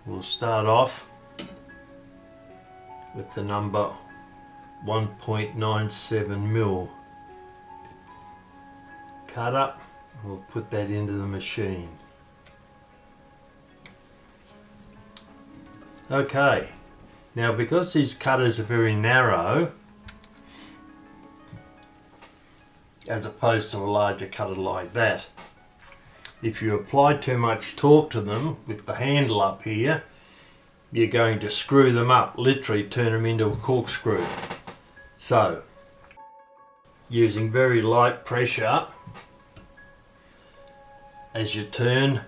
we'll start off with the number 1.97 mil cutter. We'll put that into the machine. Okay, now because these cutters are very narrow, as opposed to a larger cutter like that, if you apply too much torque to them with the handle up here, you're going to screw them up, literally turn them into a corkscrew. So, using very light pressure as you turn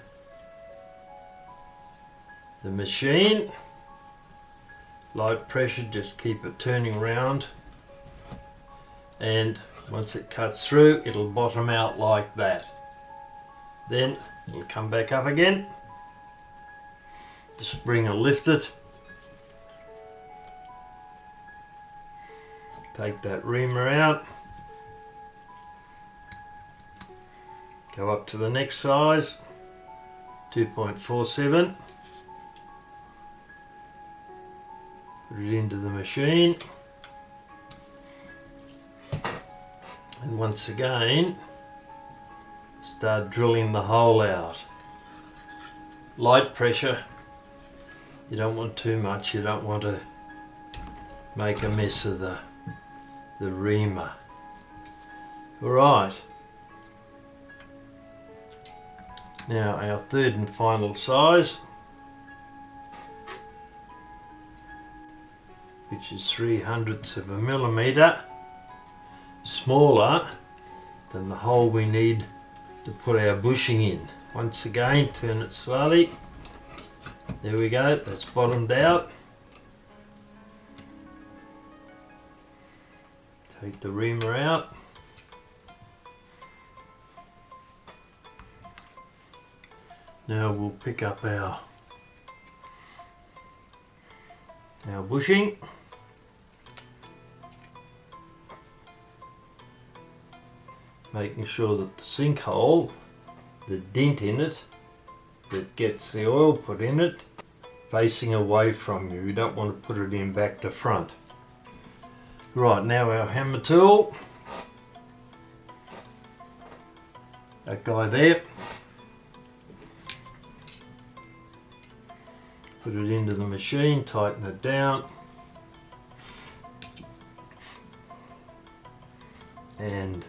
the machine, light pressure, just keep it turning around, and once it cuts through, it'll bottom out like that. Then it'll come back up again. The spring will lift it. Take that reamer out. Go up to the next size, 2.47. Put it into the machine. And once again, start drilling the hole out. Light pressure. You don't want too much, you don't want to make a mess of the reamer. Alright. Now our third and final size, which is 3/100 of a millimetre, smaller than the hole we need to put our bushing in. Once again, turn it slowly. There we go, that's bottomed out. Take the reamer out. Now we'll pick up our bushing. Making sure that the sinkhole, the dent in it, that gets the oil put in it, facing away from you. You don't want to put it in back to front. Right, now our hammer tool. That guy there. Put it into the machine, tighten it down. And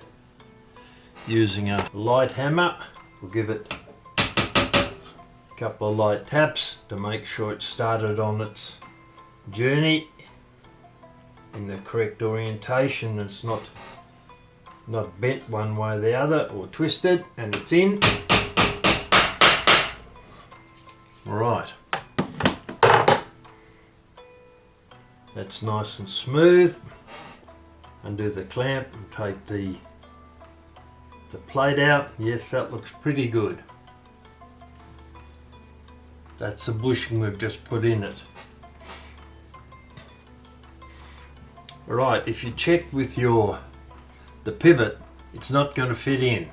using a light hammer, we'll give it a couple of light taps to make sure it started on its journey in the correct orientation. It's not bent one way or the other or twisted, and it's in. Right. That's nice and smooth. Undo the clamp and take the plate out. Yes, that looks pretty good. That's the bushing we've just put in it. Right, if you check with the pivot, it's not going to fit in,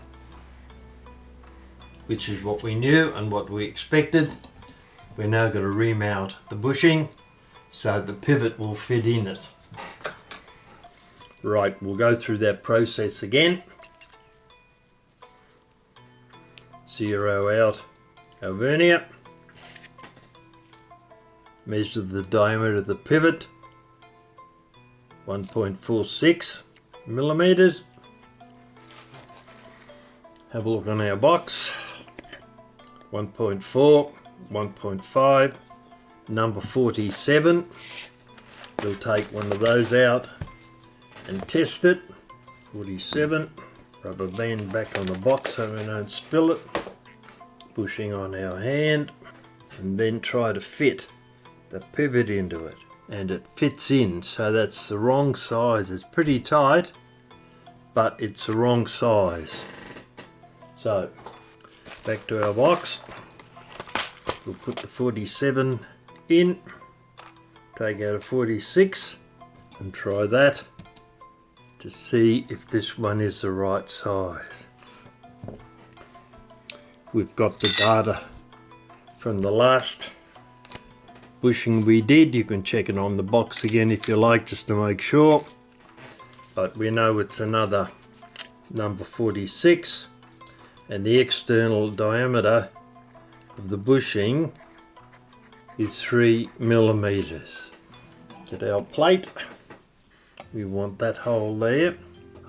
which is what we knew and what we expected. We're now going to remount the bushing so the pivot will fit in it. Right, we'll go through that process again. Zero out our vernier. Measure the diameter of the pivot, 1.46 millimeters. Have a look on our box. 1.4, 1.5, number 47. We'll take one of those out and test it. 47. Rubber band back on the box so we don't spill it. Bushing on our hand, and then try to fit the pivot into it, and it fits in, so that's the wrong size. It's pretty tight, but it's the wrong size. So back to our box, we'll put the 47 in, take out a 46 and try that to see if this one is the right size. We've got the data from the last bushing we did. You can check it on the box again if you like, just to make sure. But we know it's another number 46, and the external diameter of the bushing is 3 millimeters. Get our plate. We want that hole there.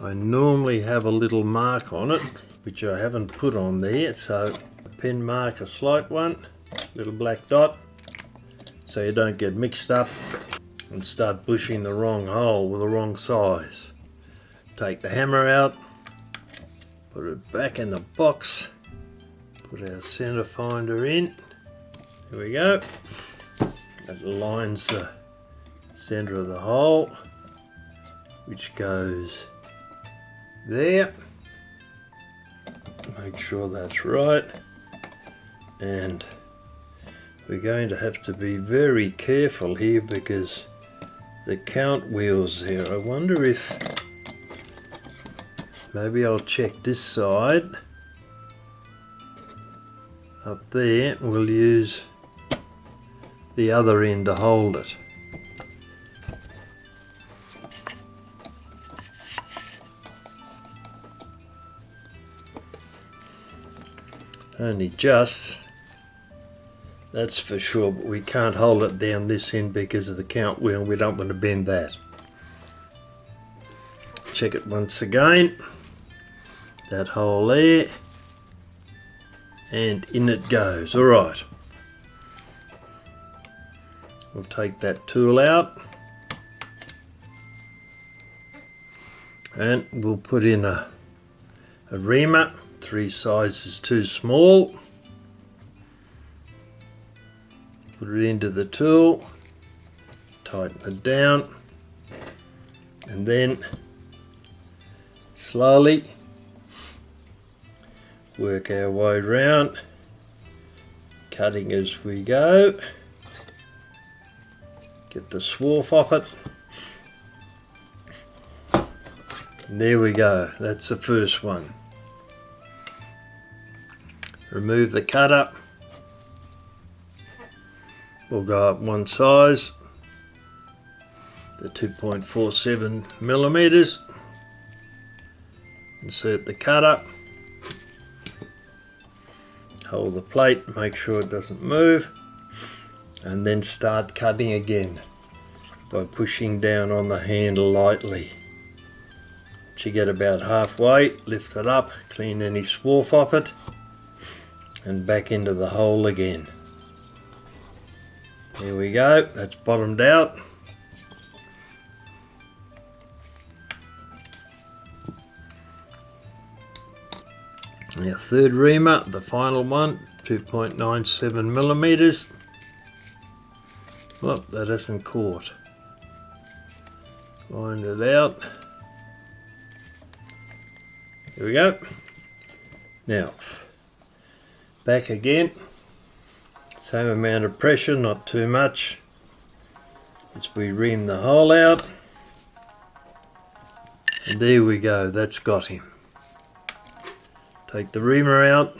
I normally have a little mark on it, which I haven't put on there, so a pen mark, a slight one, little black dot, so you don't get mixed up and start bushing the wrong hole with the wrong size. Take the hammer out, put it back in the box, put our center finder in. There we go. That aligns the center of the hole, which goes there. Make sure that's right. And we're going to have to be very careful here because the count wheel's there. I wonder if maybe I'll check this side up there. We'll use the other end to hold it. Only just, that's for sure, but we can't hold it down this end because of the count wheel. We don't want to bend that. Check it once again. That hole there, and in it goes. All right. We'll take that tool out and we'll put in a reamer. 3 sizes too small. Put it into the tool, tighten it down, and then slowly work our way round, cutting as we go. Get the swarf off it. And there we go, that's the first one. Remove the cutter. We'll go up one size to 2.47 millimeters. Insert the cutter. Hold the plate, make sure it doesn't move, and then start cutting again by pushing down on the handle lightly. Once you get about halfway, lift it up, clean any swarf off it, and back into the hole again. There we go, that's bottomed out. Our third reamer, the final one, 2.97 millimeters. Well, that isn't caught. Wind it out. Here we go. Now, back again. Same amount of pressure, not too much, as we ream the hole out. And there we go, that's got him. Take the reamer out,